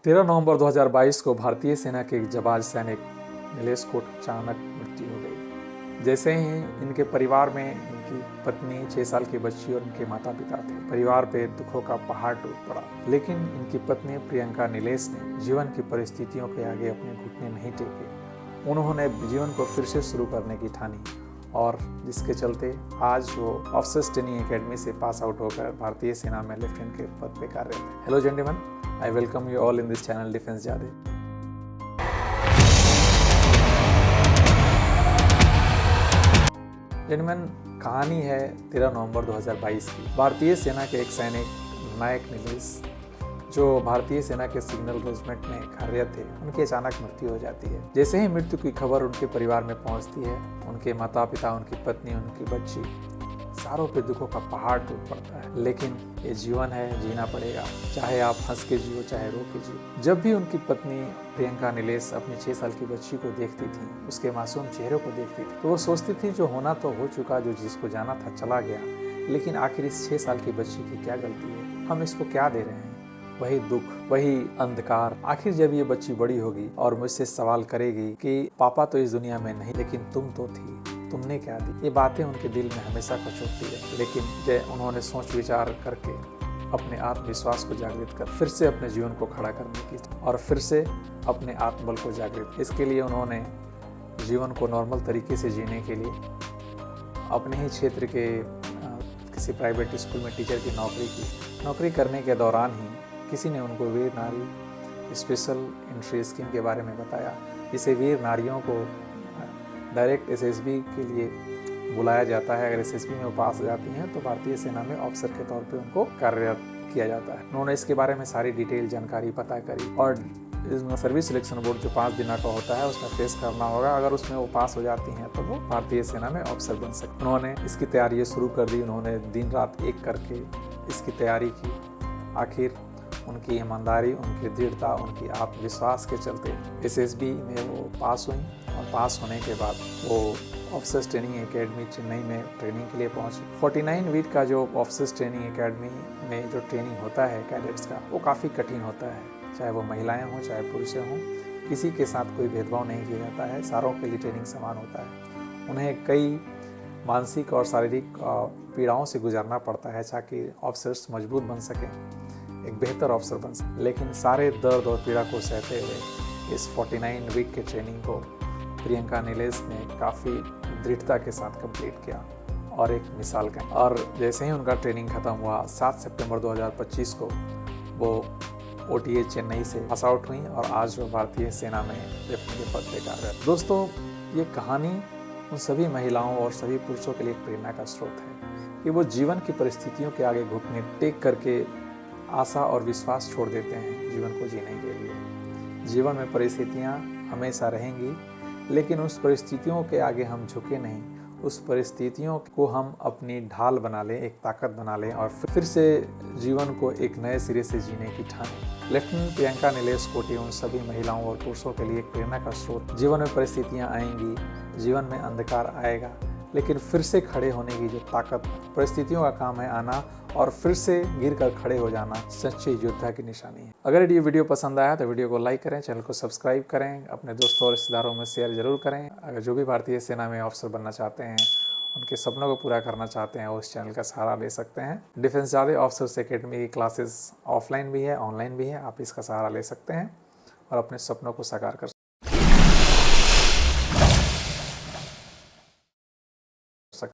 13 नवंबर 2022 को भारतीय सेना के एक जाबाज सैनिक नीलेश कोट की अचानक मृत्यु हो गई। जैसे ही इनके परिवार में इनकी पत्नी, 6 साल की बच्ची और इनके माता पिता थे। परिवार पे दुखों का पहाड़ टूट पड़ा, लेकिन इनकी पत्नी प्रियंका नीलेश ने जीवन की परिस्थितियों के आगे अपने घुटने नहीं टेके। उन्होंने जीवन को फिर से शुरू करने की ठानी और जिसके चलते आज वो ऑफिसर्स ट्रेनिंग एकेडमी से पास आउट होकर भारतीय सेना में लेफ्टिनेंट के पद पे कार्यरत है। Hello gentleman, I welcome you all in this channel defence जादे। जेंटलमैन, कहानी है 13 नवंबर 2022 की। भारतीय सेना के एक सैनिक नायक नीलेश, जो भारतीय सेना के सिग्नल रेजिमेंट में कार्यरत थे, उनकी अचानक मृत्यु हो जाती है। जैसे ही मृत्यु की खबर उनके परिवार में पहुंचती है, उनके माता पिता, उनकी पत्नी, उनकी बच्ची, सारों पे दुखों का पहाड़ टूट पड़ता है। लेकिन ये जीवन है, जीना पड़ेगा, चाहे आप हंस के जियो चाहे रो के जियो। जब भी उनकी पत्नी प्रियंका नीलेश अपनी 6 साल की बच्ची को देखती थी, उसके मासूम चेहरे को देखती थी, तो वो सोचती थी जो होना तो हो चुका, जो जिसको जाना था चला गया, लेकिन आखिर इस 6 साल की बच्ची की क्या गलती है? हम इसको क्या दे रहे हैं? वही दुख, वही अंधकार। आखिर जब ये बच्ची बड़ी होगी और मुझसे सवाल करेगी कि पापा तो इस दुनिया में नहीं, लेकिन तुम तो थी, तुमने क्या दी? ये बातें उनके दिल में हमेशा कचोटती है। लेकिन जब उन्होंने सोच विचार करके अपने आत्मविश्वास को जागृत कर फिर से अपने जीवन को खड़ा करने की और फिर से अपने आत्मबल को जागृत, इसके लिए उन्होंने जीवन को नॉर्मल तरीके से जीने के लिए अपने ही क्षेत्र के किसी प्राइवेट स्कूल में टीचर की नौकरी की। नौकरी करने के दौरान ही किसी ने उनको वीर नारी स्पेशल एंट्री स्कीम के बारे में बताया, जिसे वीर नारियों को डायरेक्ट एसएसबी के लिए बुलाया जाता है। अगर एसएसबी में वो पास हो जाती हैं तो भारतीय सेना में ऑफिसर के तौर पे उनको कार्यरत किया जाता है। उन्होंने इसके बारे में सारी डिटेल जानकारी पता करी और इसमें सर्विस सिलेक्शन बोर्ड जो 5 दिन का होता है उसमें फेस करना होगा। अगर उसमें वो पास हो जाती हैं तो वो भारतीय सेना में ऑफिसर बन सकते। उन्होंने इसकी तैयारी शुरू कर दी। उन्होंने दिन रात एक करके इसकी तैयारी की। आखिर उनकी ईमानदारी, उनकी दृढ़ता, उनकी आत्मविश्वास के चलते एसएसबी में वो पास हुई और पास होने के बाद वो ऑफिसर्स ट्रेनिंग एकेडमी चेन्नई में ट्रेनिंग के लिए पहुंची। 49 वीक का जो ऑफिसर्स ट्रेनिंग एकेडमी में जो ट्रेनिंग होता है कैडेट्स का, वो काफ़ी कठिन होता है। चाहे वो महिलाएं हों चाहे पुरुष हों, किसी के साथ कोई भेदभाव नहीं किया जाता है। सारों के लिए ट्रेनिंग समान होता है। उन्हें कई मानसिक और शारीरिक पीड़ाओं से गुजरना पड़ता है ताकि ऑफिसर्स मजबूत बन सकें, एक बेहतर ऑफिसर बन सके। लेकिन सारे दर्द और पीड़ा को सहते हुए इस 49 वीक के ट्रेनिंग को प्रियंका नीलेश ने काफ़ी दृढ़ता के साथ कंप्लीट किया और एक मिसाल का। और जैसे ही उनका ट्रेनिंग खत्म हुआ, 7 सितंबर 2025 को वो OTA चेन्नई से पास आउट हुई और आज वो भारतीय सेना में लेफ्टिनेंट के पद पे कार्यरत। दोस्तों, ये कहानी उन सभी महिलाओं और सभी पुरुषों के लिए एक प्रेरणा का स्रोत है कि वो जीवन की परिस्थितियों के आगे घुटने टेक करके आशा और विश्वास छोड़ देते हैं जीवन को जीने के लिए। जीवन में परिस्थितियाँ हमेशा रहेंगी, लेकिन उस परिस्थितियों के आगे हम झुके नहीं। उस परिस्थितियों को हम अपनी ढाल बना लें, एक ताकत बना लें और फिर से जीवन को एक नए सिरे से जीने की ठानें। लेफ्टिनेंट प्रियंका नीलेश कोटी उन सभी महिलाओं और पुरुषों के लिए एक प्रेरणा का स्रोत। जीवन में परिस्थितियाँ आएंगी, जीवन में अंधकार आएगा, लेकिन फिर से खड़े होने की जो ताकत, परिस्थितियों का काम है आना और फिर से गिर कर खड़े हो जाना, सच्चे योद्धा की निशानी है। अगर ये वीडियो पसंद आया तो वीडियो को लाइक करें, चैनल को सब्सक्राइब करें, अपने दोस्तों और रिश्तेदारों में शेयर जरूर करें। अगर जो भी भारतीय सेना में ऑफिसर बनना चाहते हैं, उनके सपनों को पूरा करना चाहते हैं, वो इस चैनल का सहारा ले सकते हैं। डिफेंस जादे ऑफिसर्स एकेडमी की क्लासेस ऑफलाइन भी है, ऑनलाइन भी है। आप इसका सहारा ले सकते हैं और अपने सपनों को साकार कर